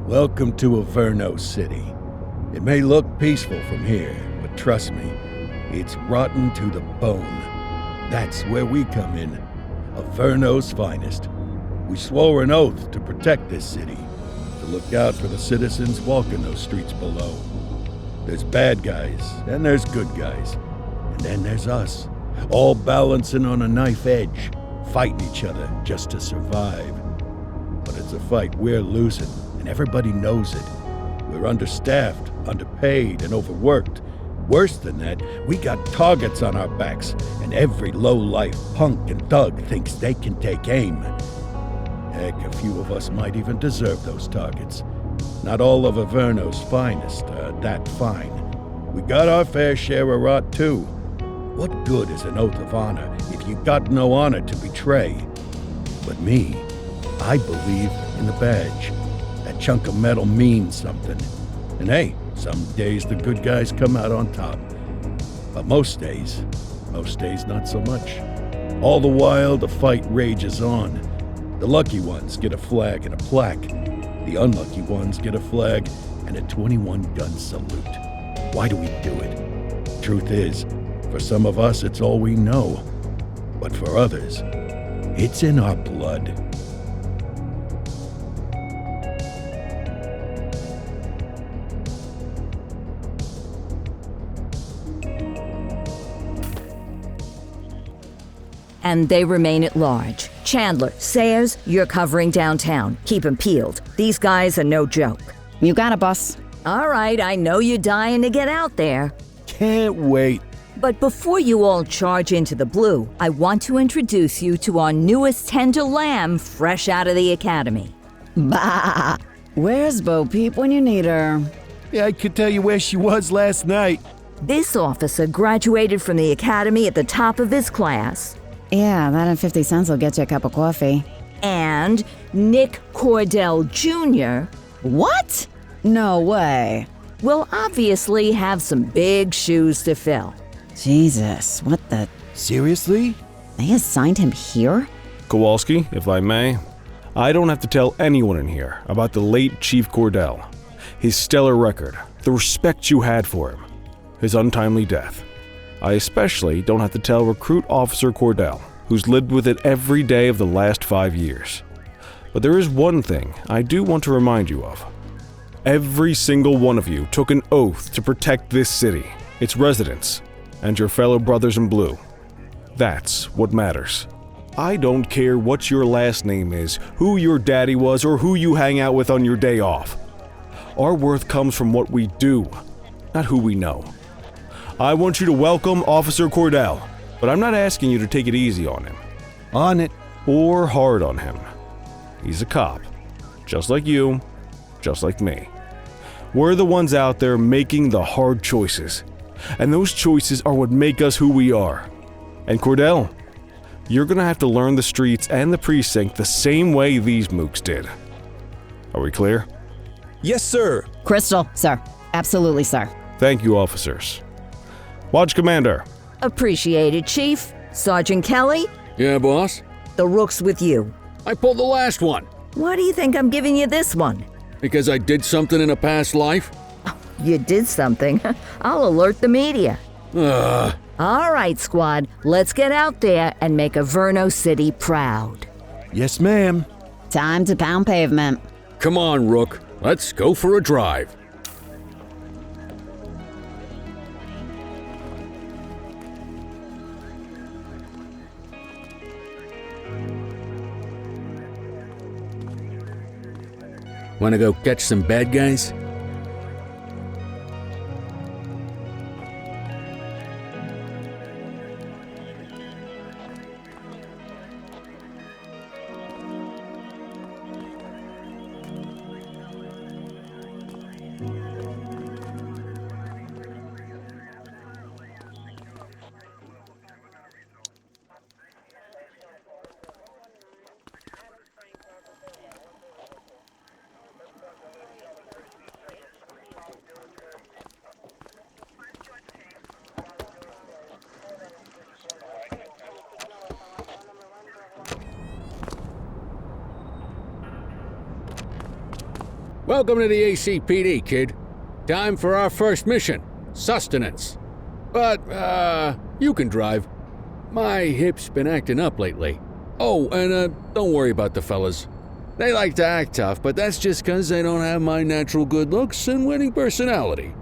Welcome to Averno City. It may look peaceful from here, but trust me, it's rotten to the bone. That's where we come in. Averno's finest. We swore an oath to protect this city, to look out for the citizens walking those streets below. There's bad guys, and there's good guys. And then there's us, all balancing on a knife edge, fighting each other just to survive. But it's a fight we're losing, and everybody knows it. We're understaffed, underpaid, and overworked. Worse than that, we got targets on our backs, and every low-life punk and thug thinks they can take aim. Heck, a few of us might even deserve those targets. Not all of Averno's finest are that fine. We got our fair share of rot, too. What good is an oath of honor if you got no honor to betray? But me, I believe in the badge. That chunk of metal means something. And hey, some days the good guys come out on top. But most days not so much. All the while, the fight rages on. The lucky ones get a flag and a plaque. The unlucky ones get a flag and a 21-gun salute. Why do we do it? Truth is, for some of us, it's all we know. But for others, it's in our blood. And they remain at large. Chandler, Sayers, you're covering downtown. Keep 'em peeled. These guys are no joke. You got it, boss. All right, I know you're dying to get out there. Can't wait. But before you all charge into the blue, I want to introduce you to our newest tender lamb fresh out of the academy. Bah! Where's Bo Peep when you need her? Yeah, I could tell you where she was last night. This officer graduated from the academy at the top of his class. Yeah, that and 50 cents will get you a cup of coffee. And Nick Cordell Jr. What? No way. will obviously have some big shoes to fill. Jesus, what the... Seriously? They assigned him here? Kowalski, if I may, I don't have to tell anyone in here about the late Chief Cordell, his stellar record, the respect you had for him, his untimely death. I especially don't have to tell Recruit Officer Cordell, who's lived with it every day of the last 5 years. But there is one thing I do want to remind you of. Every single one of you took an oath to protect this city, its residents, and your fellow brothers in blue. That's what matters. I don't care what your last name is, who your daddy was, or who you hang out with on your day off. Our worth comes from what we do, not who we know. I want you to welcome Officer Cordell, but I'm not asking you to take it easy on him. On it. Or hard on him. He's a cop, just like you, just like me. We're the ones out there making the hard choices, and those choices are what make us who we are. And Cordell, you're gonna have to learn the streets and the precinct the same way these mooks did. Are we clear? Yes, sir. Crystal, sir. Absolutely, sir. Thank you, officers. Watch Commander. Appreciated, Chief. Sergeant Kelly, Yeah, boss? the rook's with you. I pulled the last one. Why do you think I'm giving you this one? Because I did something in a past life? You did something. I'll alert the media. Ugh. All right, squad, let's get out there and make Averno City proud. Yes, ma'am. Time to pound pavement. Come on, Rook. Let's go for a drive. Wanna go catch some bad guys? Welcome to the ACPD, kid. Time for our first mission, sustenance. But, you can drive. My hip's been acting up lately. Oh, and, don't worry about the fellas. They like to act tough, but that's just 'cause they don't have my natural good looks and winning personality.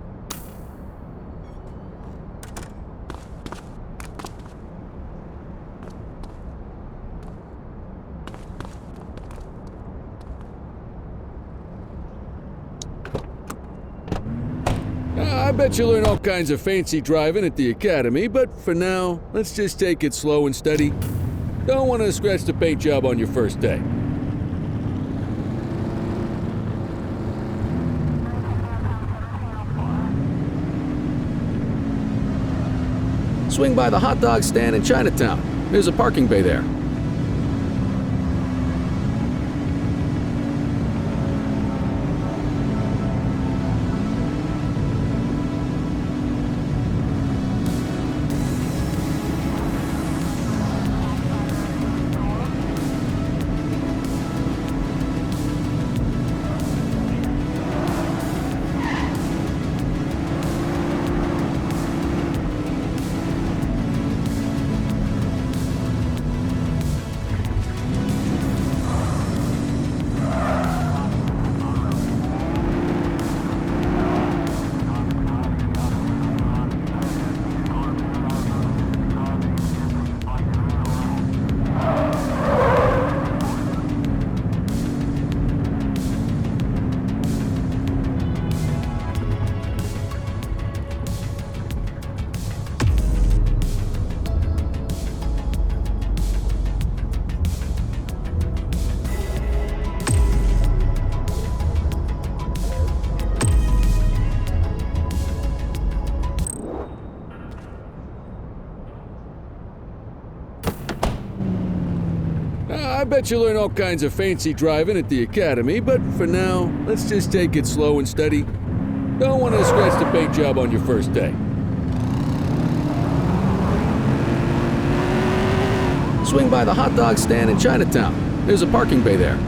I bet you learn all kinds of fancy driving at the academy, but for now, let's just take it slow and steady. Don't want to scratch the paint job on your first day. Swing by the hot dog stand in Chinatown. There's a parking bay there. I bet you learn all kinds of fancy driving at the academy, but for now, let's just take it slow and steady. Don't want to scratch the paint job on your first day. Swing by the hot dog stand in Chinatown. There's a parking bay there.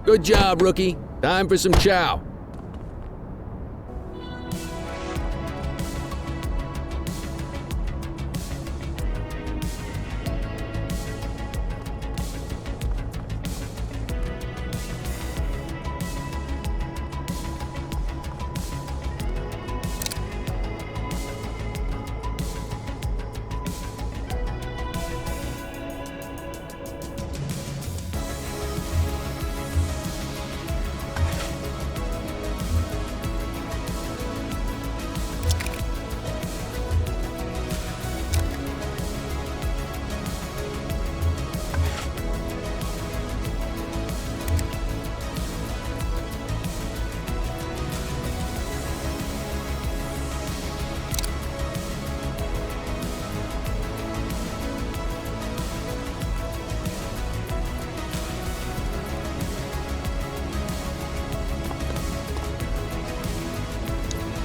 Good job, rookie. Time for some chow.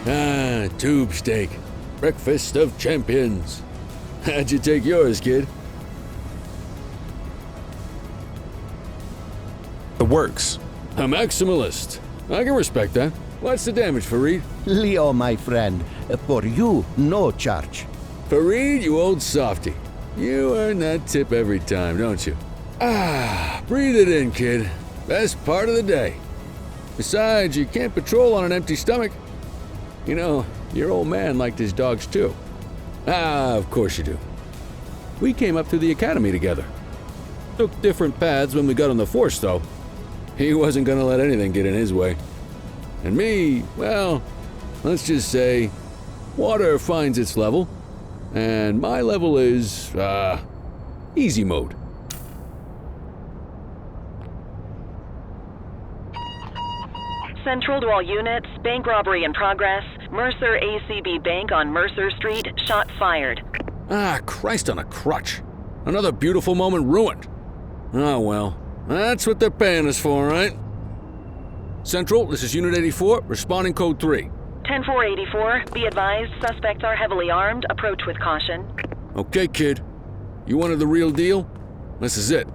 Ah, tube steak. Breakfast of champions. How'd you take yours, kid? The works. A maximalist. I can respect that. What's the damage, Fareed? Leo, my friend, for you, no charge. Fareed, you old softy. You earn that tip every time, don't you? Ah, breathe it in, kid. Best part of the day. Besides, you can't patrol on an empty stomach. You know, your old man liked his dogs too. Ah, of course you do. We came up through the academy together. Took different paths when we got on the force, though. He wasn't gonna let anything get in his way. And me, well, let's just say, water finds its level, and my level is, easy mode. Central to all units, bank robbery in progress. Mercer ACB Bank on Mercer Street, shot fired. Ah, Christ on a crutch. Another beautiful moment ruined. Oh well, that's what they're paying us for, right? Central, this is Unit 84, responding code 3. 10-484, be advised, suspects are heavily armed, approach with caution. Okay, kid. You wanted the real deal? This is it.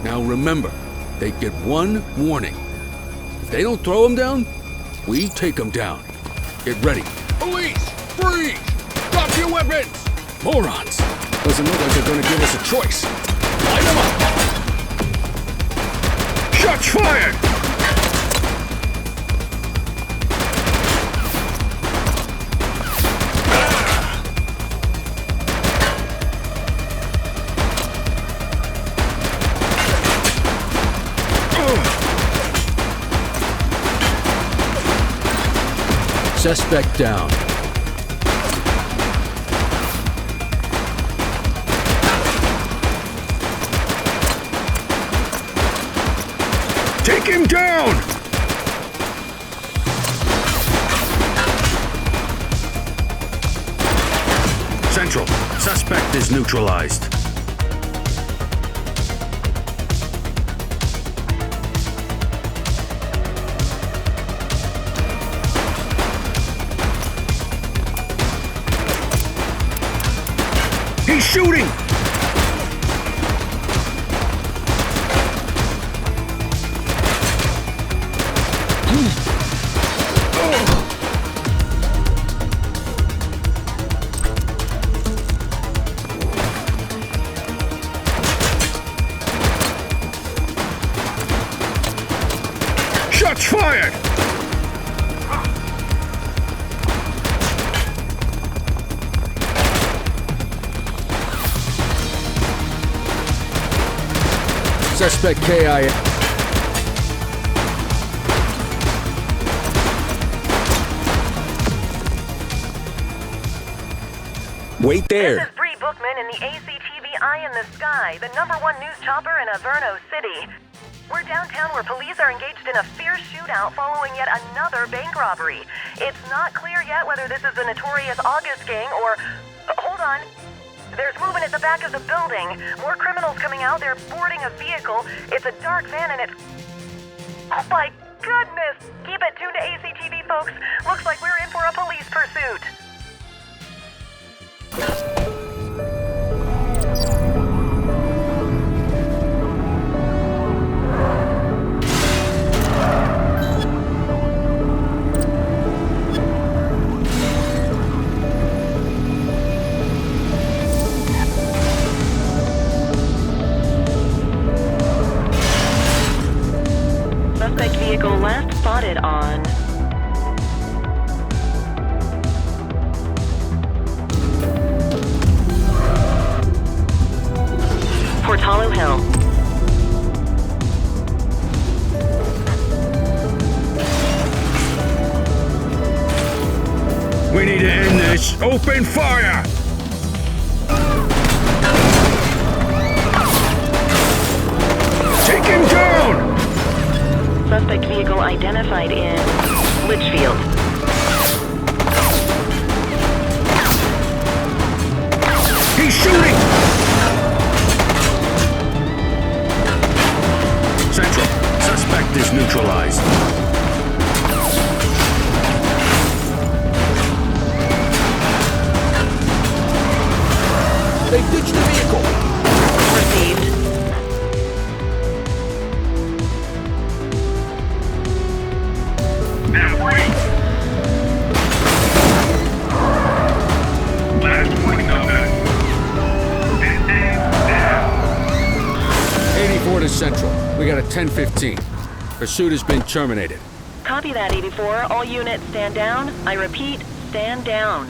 Now remember, they get one warning. If they don't throw them down, we take them down. Get ready. Police! Freeze! Drop your weapons! Morons! Doesn't look like they're gonna give us a choice. Light them up! Shots fired! Suspect down. Take him down! Central, suspect is neutralized. He's shooting! Shots fired! Suspect KIA. Wait there. This is Bree Bookman in the ACTV Eye in the Sky, the #1 news chopper in Averno City. We're downtown where police are engaged in a fierce shootout following yet another bank robbery. It's not clear yet whether this is the notorious August gang or... hold on. There's movement at the back of the building. More criminals coming out. They're boarding a vehicle. It's a dark van and it's... Oh my goodness! Keep it tuned to ACTV, folks. Looks like we're in for a police pursuit. Suspect vehicle last spotted on Portalo Hill. We need to end this. Open fire! Take him down! Suspect vehicle identified in Litchfield. He's shooting! Central, suspect is neutralized. They ditched the vehicle. Received. Now wait! Last warning on that. 84 to Central. We got a 10-15. Pursuit has been terminated. Copy that, 84. All units stand down. I repeat, stand down.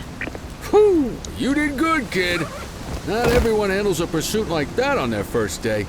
Whew! You did good, kid. Not everyone handles a pursuit like that on their first day.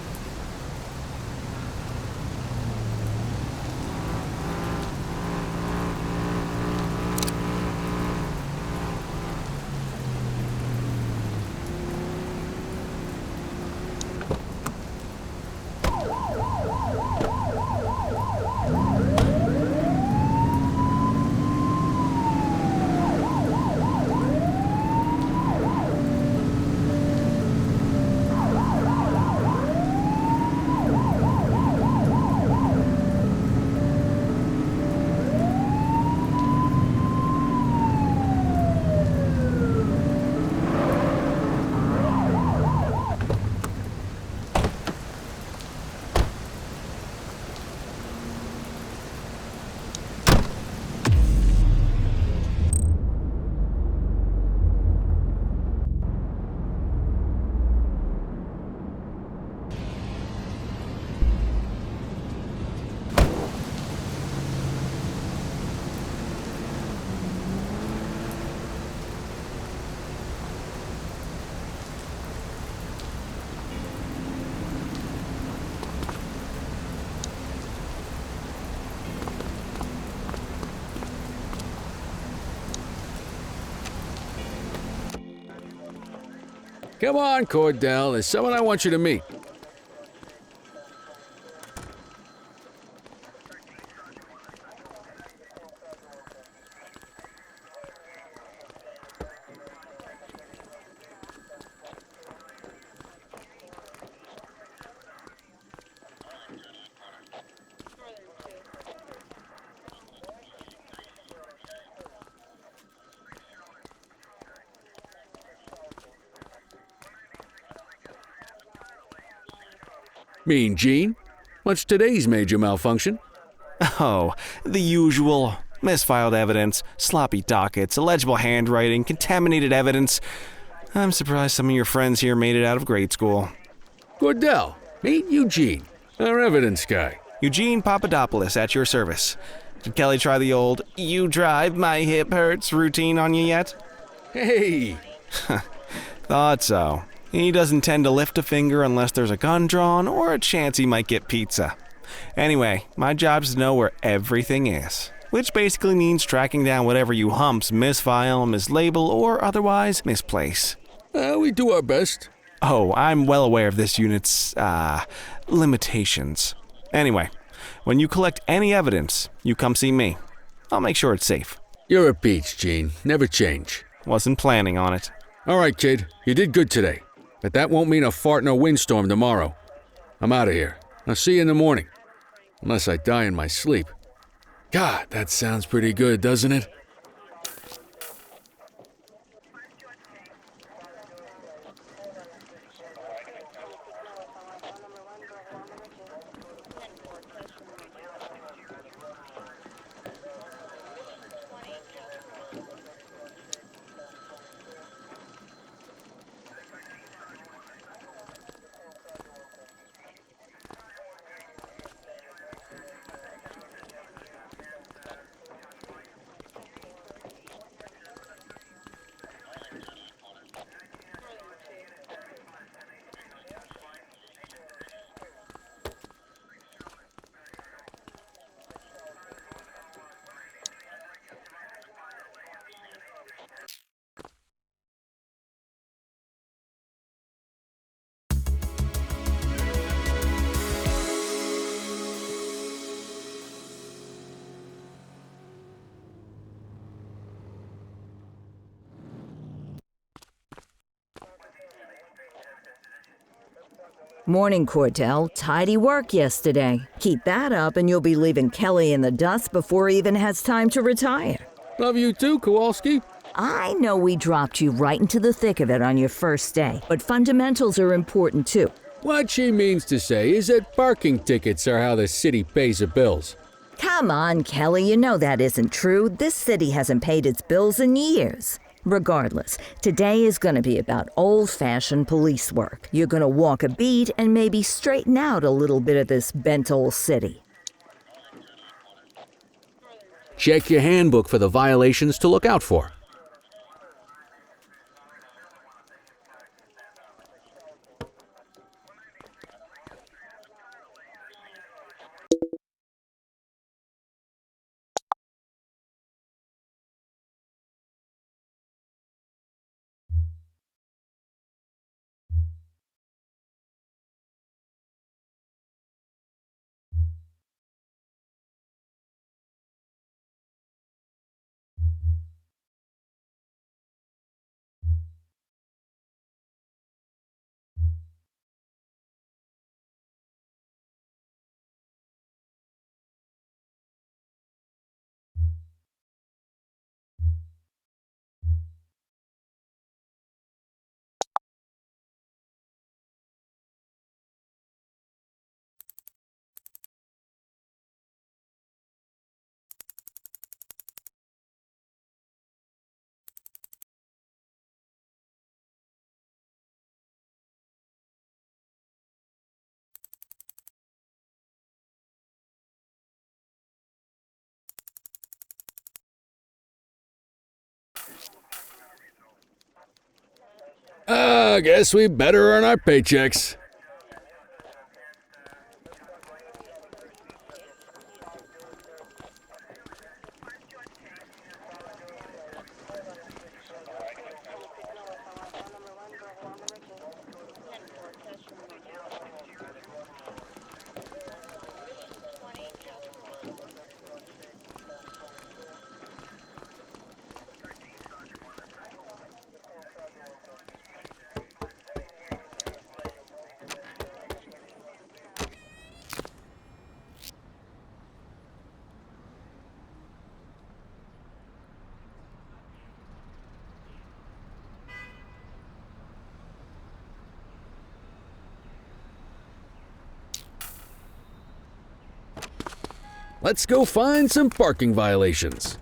Come on, Cordell. There's someone I want you to meet. Mean Gene? What's today's major malfunction? Oh, the usual. Misfiled evidence, sloppy dockets, illegible handwriting, contaminated evidence. I'm surprised some of your friends here made it out of grade school. Cordell, meet Eugene, our evidence guy. Eugene Papadopoulos at your service. Did Kelly try the old, "you drive, my hip hurts" routine on you yet? Hey! Thought so. He doesn't tend to lift a finger unless there's a gun drawn or a chance he might get pizza. Anyway, my job's to know where everything is, which basically means tracking down whatever you humps misfile, mislabel, or otherwise misplace. We do our best. Oh, I'm well aware of this unit's, limitations. Anyway, when you collect any evidence, you come see me. I'll make sure it's safe. You're a peach, Gene. Never change. Wasn't planning on it. All right, kid. You did good today. But that won't mean a fart in a windstorm tomorrow. I'm out of here. I'll see you in the morning. Unless I die in my sleep. God, that sounds pretty good, doesn't it? Morning, Cordell. Tidy work yesterday. Keep that up and you'll be leaving Kelly in the dust before he even has time to retire. Love you too, Kowalski. I know we dropped you right into the thick of it on your first day, but fundamentals are important too. What she means to say is that parking tickets are how the city pays the bills. Come on, Kelly, you know that isn't true. This city hasn't paid its bills in years. Regardless, today is going to be about old-fashioned police work. You're going to walk a beat and maybe straighten out a little bit of this bent old city. Check your handbook for the violations to look out for. I guess we better earn our paychecks. Let's go find some parking violations.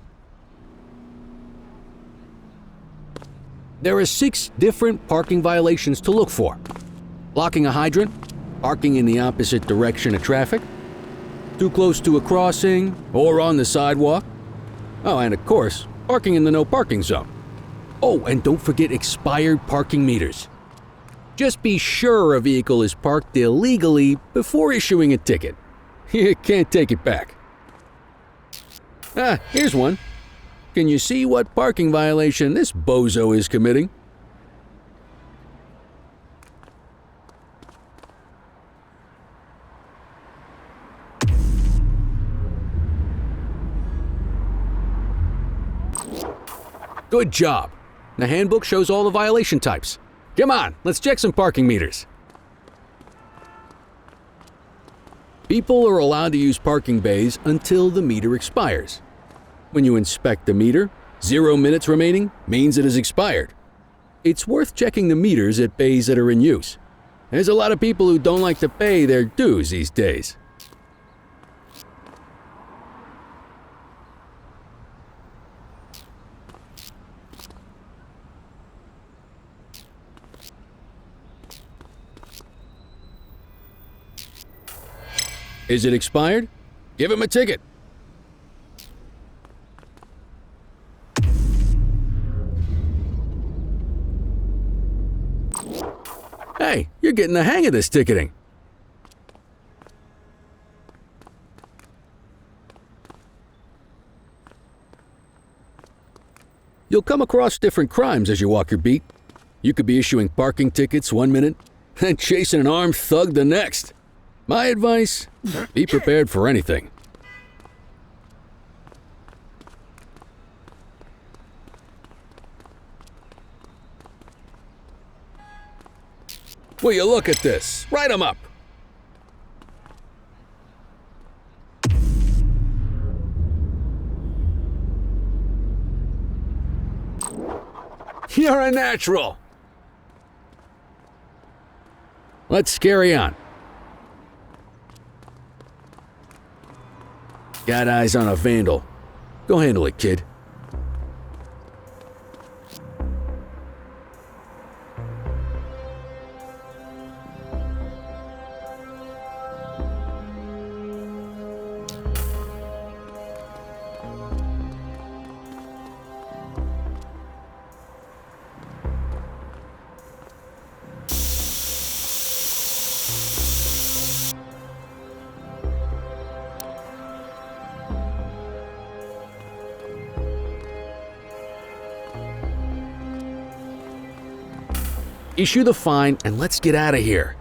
There are 6 different parking violations to look for. Blocking a hydrant, parking in the opposite direction of traffic, too close to a crossing or on the sidewalk. Oh, and of course, parking in the no parking zone. Oh, and don't forget expired parking meters. Just be sure a vehicle is parked illegally before issuing a ticket. You can't take it back. Ah, here's one. Can you see what parking violation this bozo is committing? Good job. The handbook shows all the violation types. Come on, let's check some parking meters. People are allowed to use parking bays until the meter expires. When you inspect the meter, 0 minutes remaining means it has expired. It's worth checking the meters at bays that are in use. There's a lot of people who don't like to pay their dues these days. Is it expired? Give him a ticket. Hey, you're getting the hang of this ticketing. You'll come across different crimes as you walk your beat. You could be issuing parking tickets 1 minute and chasing an armed thug the next. My advice, be prepared for anything. Will you look at this? Write 'em up. You're a natural. Let's carry on. Got eyes on a vandal. Go handle it, kid. Issue the fine and let's get out of here.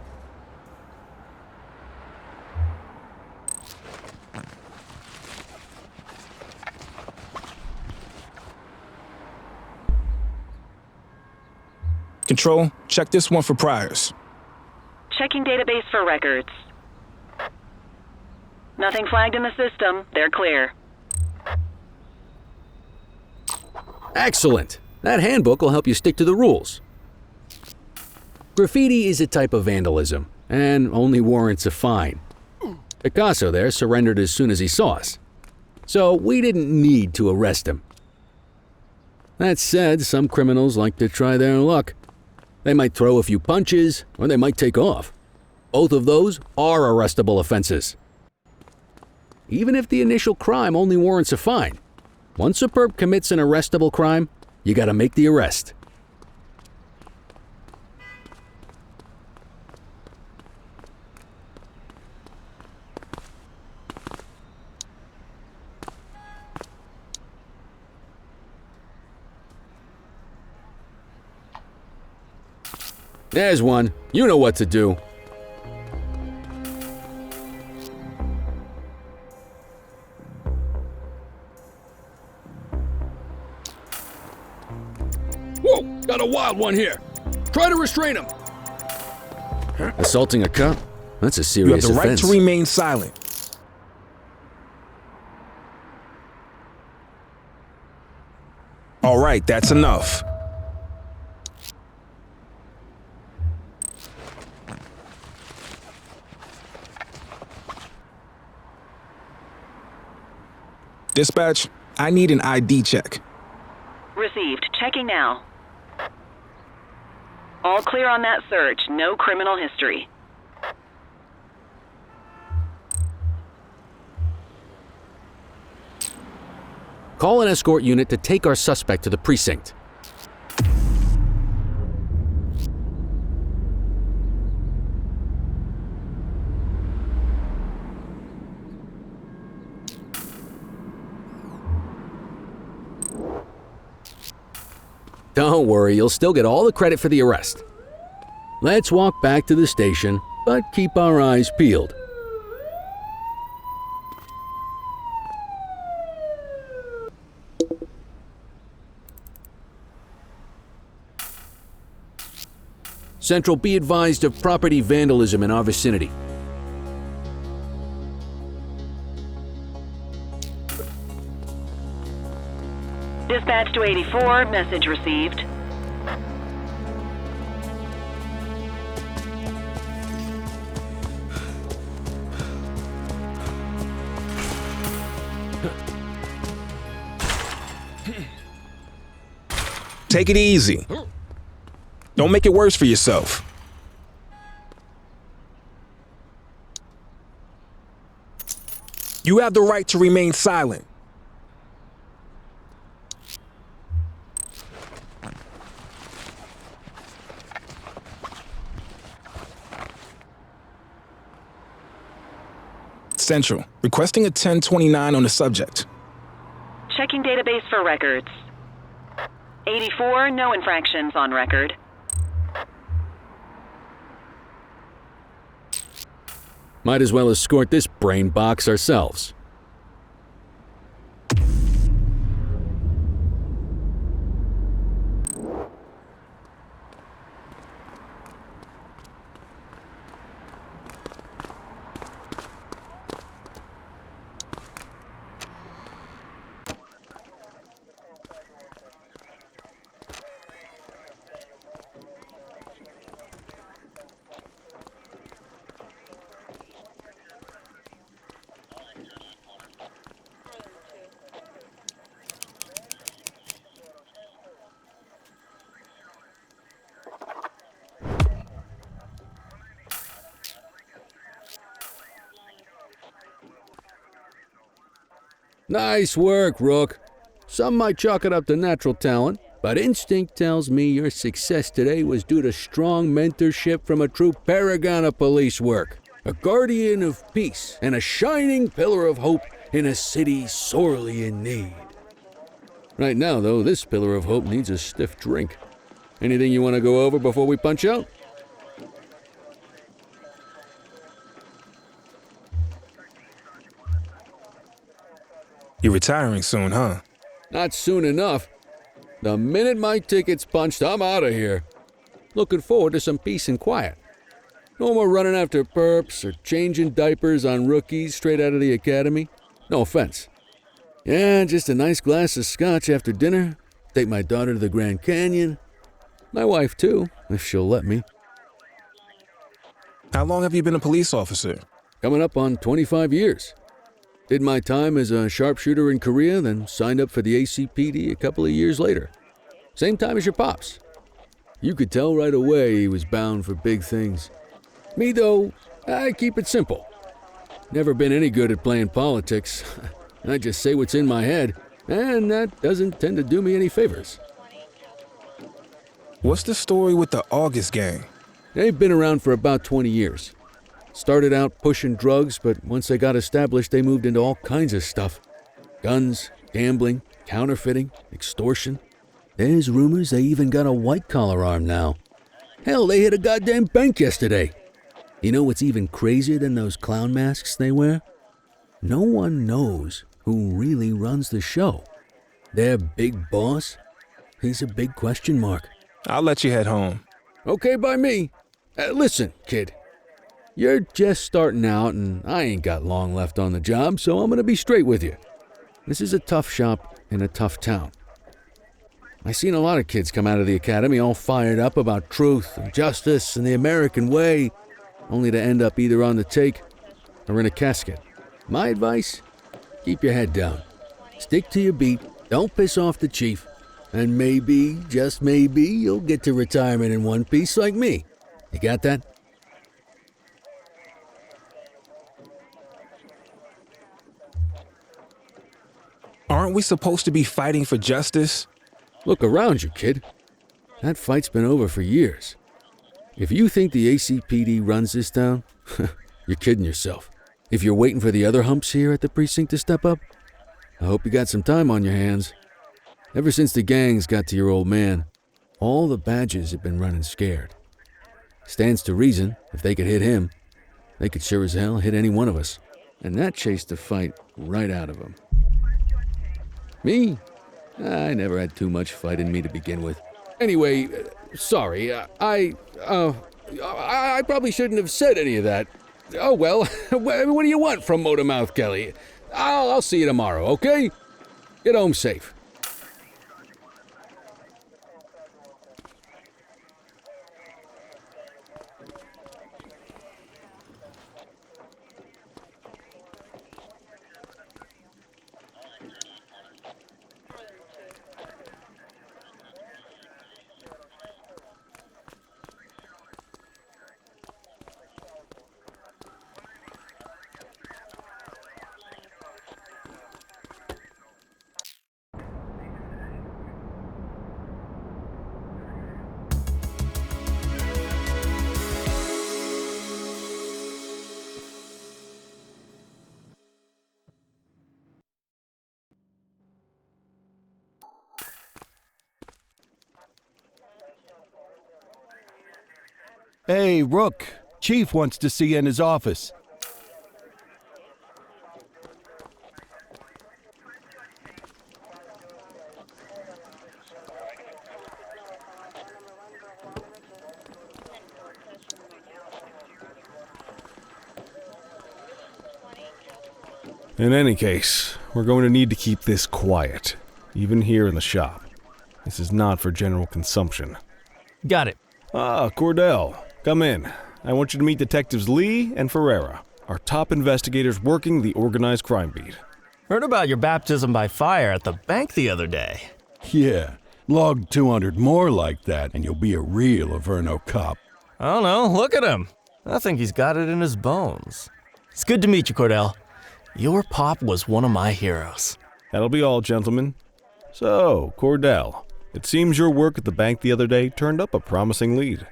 Control, check this one for priors. Checking database for records. Nothing flagged in the system. They're clear. Excellent. That handbook will help you stick to the rules. Graffiti is a type of vandalism, and only warrants a fine. Picasso there surrendered as soon as he saw us, so we didn't need to arrest him. That said, some criminals like to try their luck. They might throw a few punches, or they might take off. Both of those are arrestable offenses. Even if the initial crime only warrants a fine, once a perp commits an arrestable crime, you gotta make the arrest. There's one. You know what to do. Whoa! Got a wild one here. Try to restrain him. Assaulting a cop? That's a serious offense. You have the right to remain silent. All right, that's enough. Dispatch, I need an ID check. Received. Checking now. All clear on that search. No criminal history. Call an escort unit to take our suspect to the precinct. Don't worry, you'll still get all the credit for the arrest. Let's walk back to the station, but keep our eyes peeled. Central, be advised of property vandalism in our vicinity. Dispatch to 84, message received. Take it easy. Don't make it worse for yourself. You have the right to remain silent. Central, requesting a 1029 on the subject. Checking database for records. 84, no infractions on record. Might as well escort this brain box ourselves. Nice work, Rook. Some might chalk it up to natural talent, but instinct tells me your success today was due to strong mentorship from a true paragon of police work, a guardian of peace, and a shining pillar of hope in a city sorely in need. Right now, though, this pillar of hope needs a stiff drink. Anything you want to go over before we punch out? You're retiring soon, huh? Not soon enough. The minute my ticket's punched, I'm out of here. Looking forward to some peace and quiet. No more running after perps or changing diapers on rookies straight out of the academy. No offense. Yeah, just a nice glass of scotch after dinner. Take my daughter to the Grand Canyon. My wife, too, if she'll let me. How long have you been a police officer? Coming up on 25 years. Did my time as a sharpshooter in Korea, then signed up for the ACPD a couple of years later. Same time as your pops. You could tell right away he was bound for big things. Me, though, I keep it simple. Never been any good at playing politics. I just say what's in my head, and that doesn't tend to do me any favors. What's the story with the August gang? They've been around for about 20 years. Started out pushing drugs, but once they got established, they moved into all kinds of stuff. Guns, gambling, counterfeiting, extortion. There's rumors they even got a white-collar arm now. Hell, they hit a goddamn bank yesterday. You know what's even crazier than those clown masks they wear? No one knows who really runs the show. Their big boss? He's a big question mark. I'll let you head home. Okay by me. Listen, kid. You're just starting out, and I ain't got long left on the job, so I'm gonna be straight with you. This is a tough shop in a tough town. I seen a lot of kids come out of the academy all fired up about truth and justice and the American way, only to end up either on the take or in a casket. My advice? Keep your head down. Stick to your beat, don't piss off the chief, and maybe, just maybe, you'll get to retirement in one piece like me. You got that? Aren't we supposed to be fighting for justice? Look around you, kid. That fight's been over for years. If you think the ACPD runs this town, you're kidding yourself. If you're waiting for the other humps here at the precinct to step up, I hope you got some time on your hands. Ever since the gangs got to your old man, all the badges have been running scared. Stands to reason, if they could hit him, they could sure as hell hit any one of us. And that chased the fight right out of him. Me? I never had too much fight in me to begin with. Anyway, sorry, I probably shouldn't have said any of that. Oh well, what do you want from Motormouth Kelly? I'll see you tomorrow, okay? Get home safe. Hey, Rook. Chief wants to see you in his office. In any case, we're going to need to keep this quiet, even here in the shop. This is not for general consumption. Got it. Ah, Cordell, come in. I want you to meet Detectives Lee and Ferreira, our top investigators working the organized crime beat. Heard about your baptism by fire at the bank the other day. Yeah, log 200 more like that and you'll be a real Averno cop. I don't know, look at him. I think he's got it in his bones. It's good to meet you, Cordell. Your pop was one of my heroes. That'll be all, gentlemen. So, Cordell, it seems your work at the bank the other day turned up a promising lead.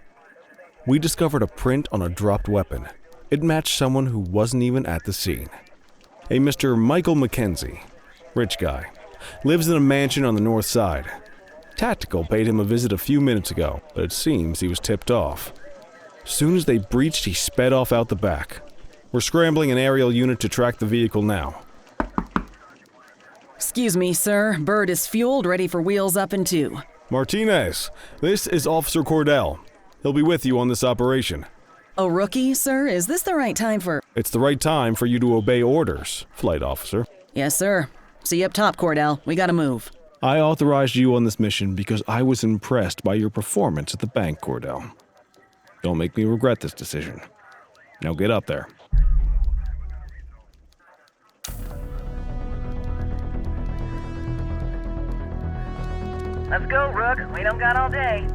We discovered a print on a dropped weapon. It matched someone who wasn't even at the scene. A Mr. Michael McKenzie, rich guy, lives in a mansion on the north side. Tactical paid him a visit a few minutes ago, but it seems he was tipped off. Soon as they breached, he sped off out the back. We're scrambling an aerial unit to track the vehicle now. Excuse me, sir. Bird is fueled, ready for wheels up in 2. Martinez, this is Officer Cordell. He'll be with you on this operation. A rookie, sir? Is this the right time for... It's the right time for you to obey orders, flight officer. Yes, sir. See you up top, Cordell. We gotta move. I authorized you on this mission because I was impressed by your performance at the bank, Cordell. Don't make me regret this decision. Now get up there. Let's go, Rook. We don't got all day.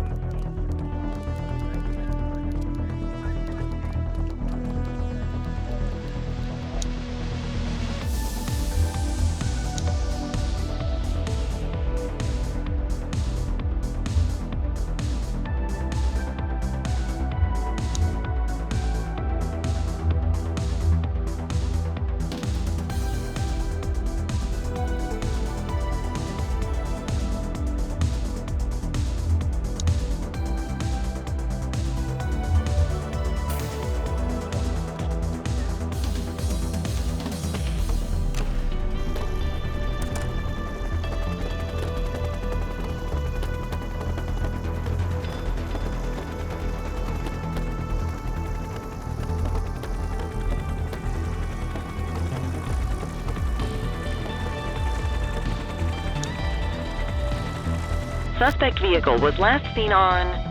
Suspect vehicle was last seen on...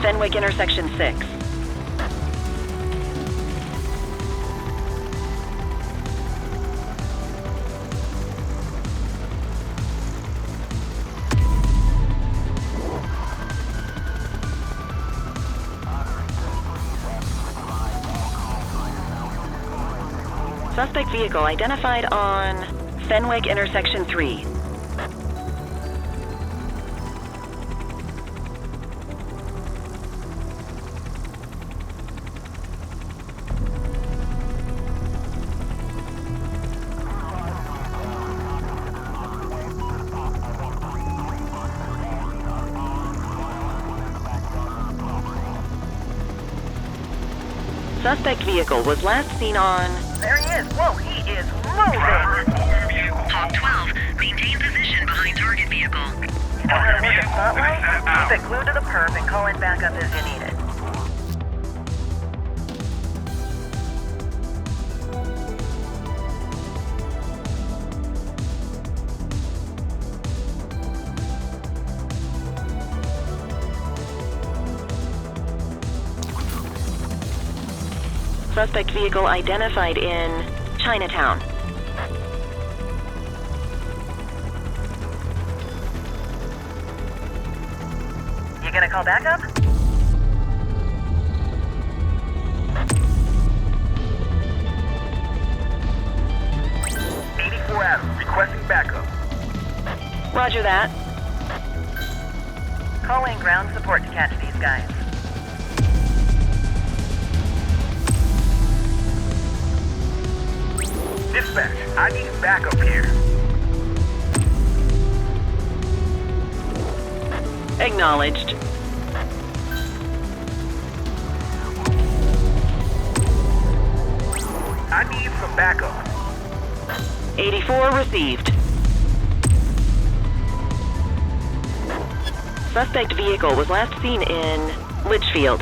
Fenwick intersection 6. Suspect vehicle identified on Fenwick intersection 3. Suspect vehicle was last seen on... There he is. Whoa, he is moving. Top 12, maintain position behind target vehicle. You know how to work a spotlight? Keep it glued to the perp and call in backup as you need it. Suspect vehicle identified in Chinatown. You gonna call backup? Adam, requesting backup. Roger that. Calling ground ground support to catch these guys. Dispatch, I need backup here. Acknowledged. I need some backup. 84 received. Suspect vehicle was last seen in Litchfield.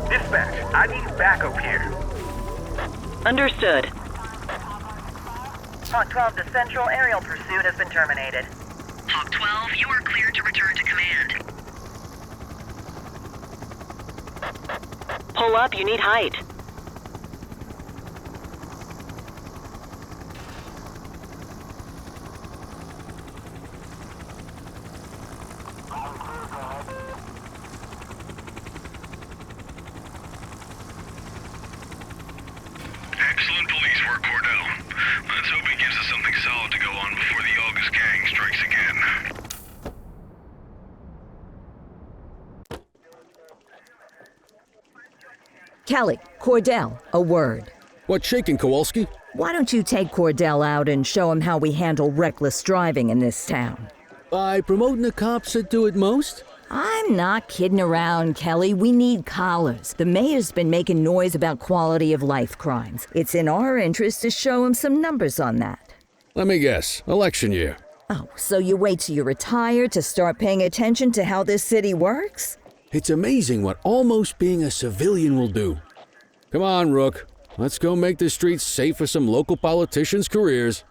Dispatch, I need backup here. Understood. Hawk 12 to Central, aerial pursuit has been terminated. Hawk 12, you are cleared to return to command. Pull up, you need height. Excellent police work, Cordell. Let's hope he gives us something solid to go on before the August gang strikes again. Kelly, Cordell, a word. What's shaking, Kowalski? Why don't you take Cordell out and show him how we handle reckless driving in this town? By promoting the cops that do it most? I'm not kidding around, Kelly. We need collars. The mayor's been making noise about quality of life crimes. It's in our interest to show him some numbers on that. Let me guess. Election year. Oh, so you wait till you retire to start paying attention to how this city works? It's amazing what almost being a civilian will do. Come on, Rook. Let's go make the streets safe for some local politicians' careers.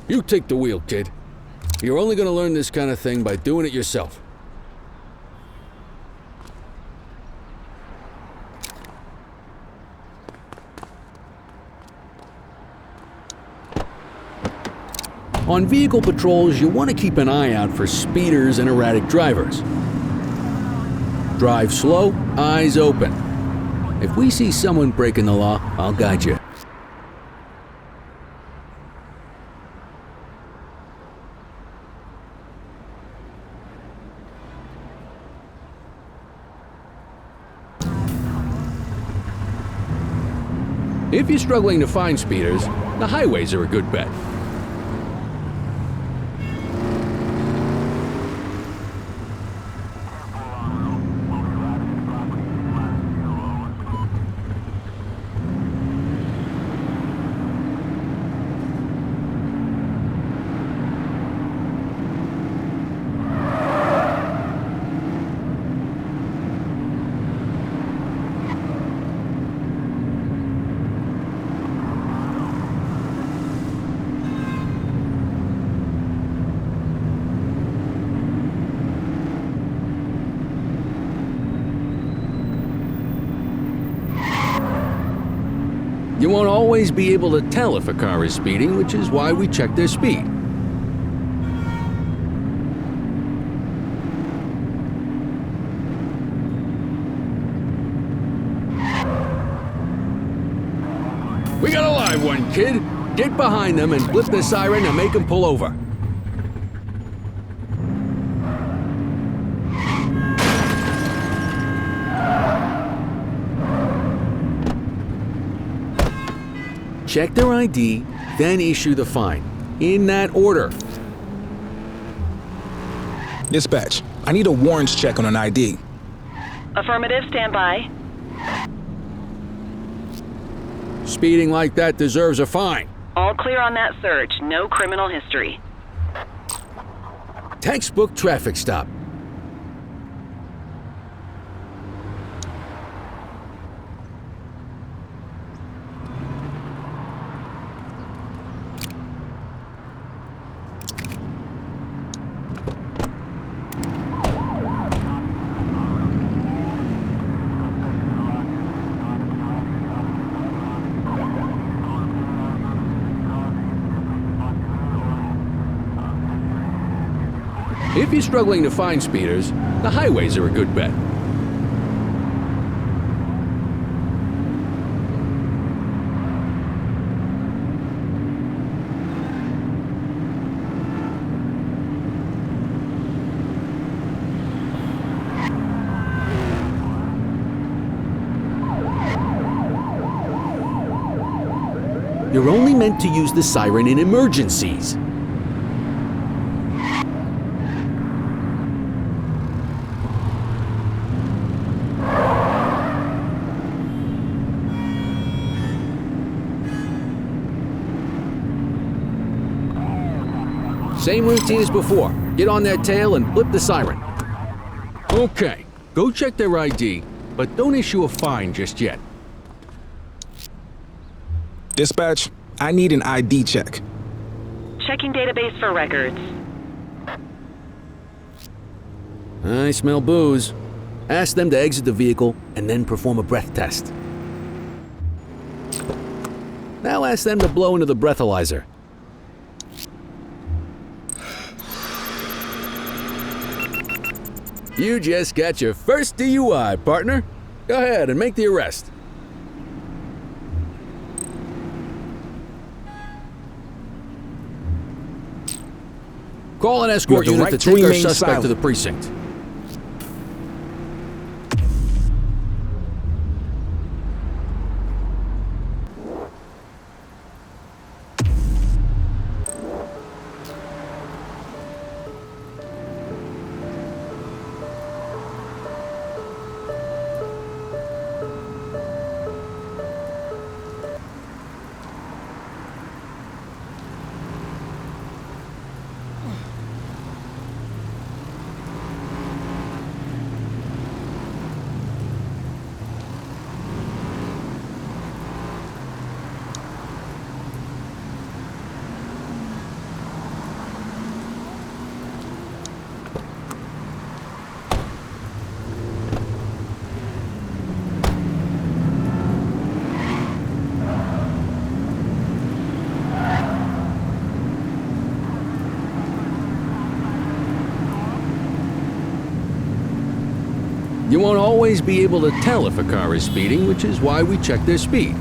You take the wheel, kid. You're only gonna learn this kind of thing by doing it yourself. On vehicle patrols, you want to keep an eye out for speeders and erratic drivers. Drive slow, eyes open. If we see someone breaking the law, I'll guide you. If you're struggling to find speeders, the highways are a good bet. You won't always be able to tell if a car is speeding, which is why we check their speed. We got a live one, kid. Get behind them and flip the siren and make them pull over. Check their ID, then issue the fine. In that order. Dispatch, I need a warrants check on an ID. Affirmative, stand by. Speeding like that deserves a fine. All clear on that search. No criminal history. Textbook traffic stop. If you're struggling to find speeders, the highways are a good bet. You're only meant to use the siren in emergencies. Same routine as before. Get on their tail and flip the siren. Okay, go check their ID, but don't issue a fine just yet. Dispatch, I need an ID check. Checking database for records. I smell booze. Ask them to exit the vehicle and then perform a breath test. Now ask them to blow into the breathalyzer. You just got your first DUI, partner. Go ahead and make the arrest. Call an escort unit to take our suspect to the precinct. You won't always be able to tell if a car is speeding, which is why we check their speed.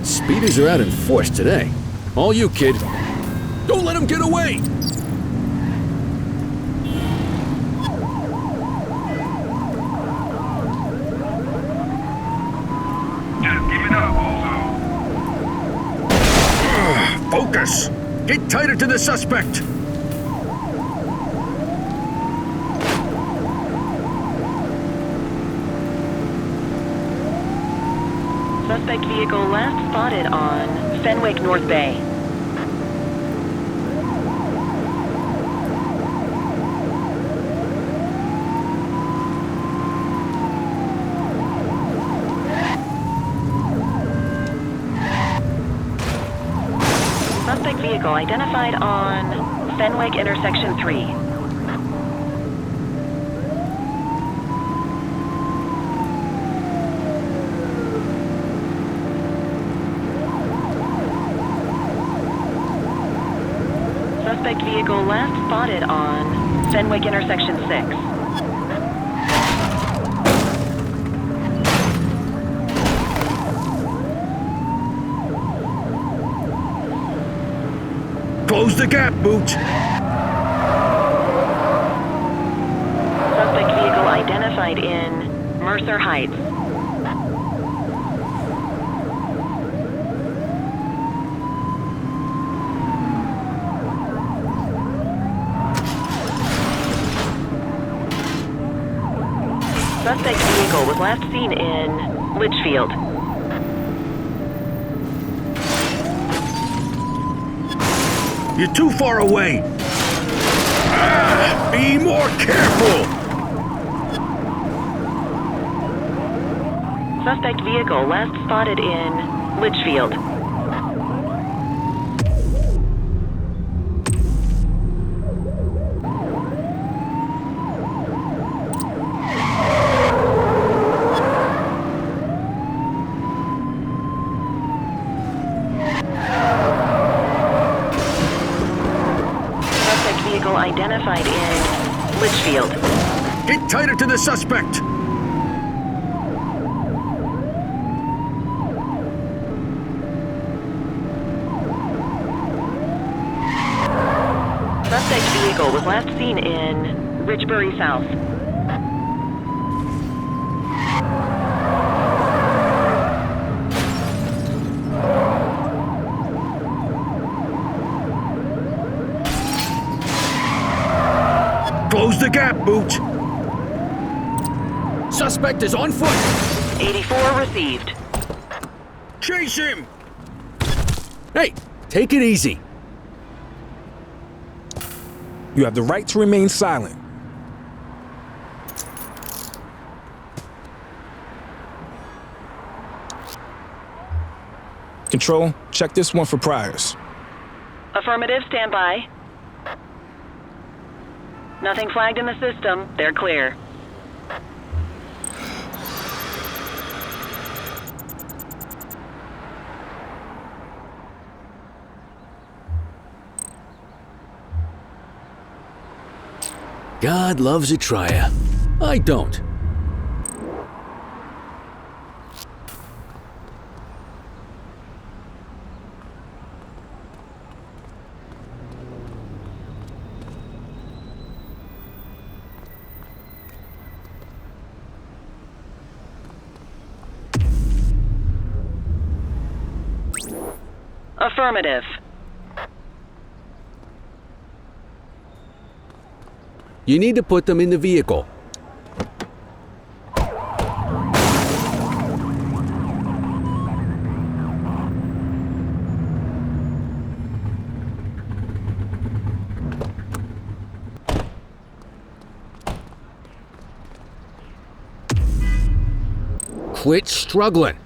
Speeders are out in force today. All you, kid. Don't let him get away! Just give it up, Bozo. Focus! Get tighter to the suspect! Suspect vehicle last spotted on Fenwick North Bay. Suspect vehicle identified on Fenwick intersection 3. Suspect vehicle last spotted on Fenwick intersection 6. Close the gap, Boot! Suspect vehicle identified in Mercer Heights. Suspect vehicle was last seen in Litchfield. You're too far away! Be more careful! Suspect vehicle last spotted in Litchfield. Identified in Litchfield. Get tighter to the suspect! Suspect vehicle was last seen in Richbury South. Close the gap, Boot! Suspect is on foot! 84 received. Chase him! Hey, take it easy. You have the right to remain silent. Control, check this one for priors. Affirmative, stand by. Nothing flagged in the system. They're clear. God loves a trier. I don't. Affirmative. You need to put them in the vehicle. Quit struggling.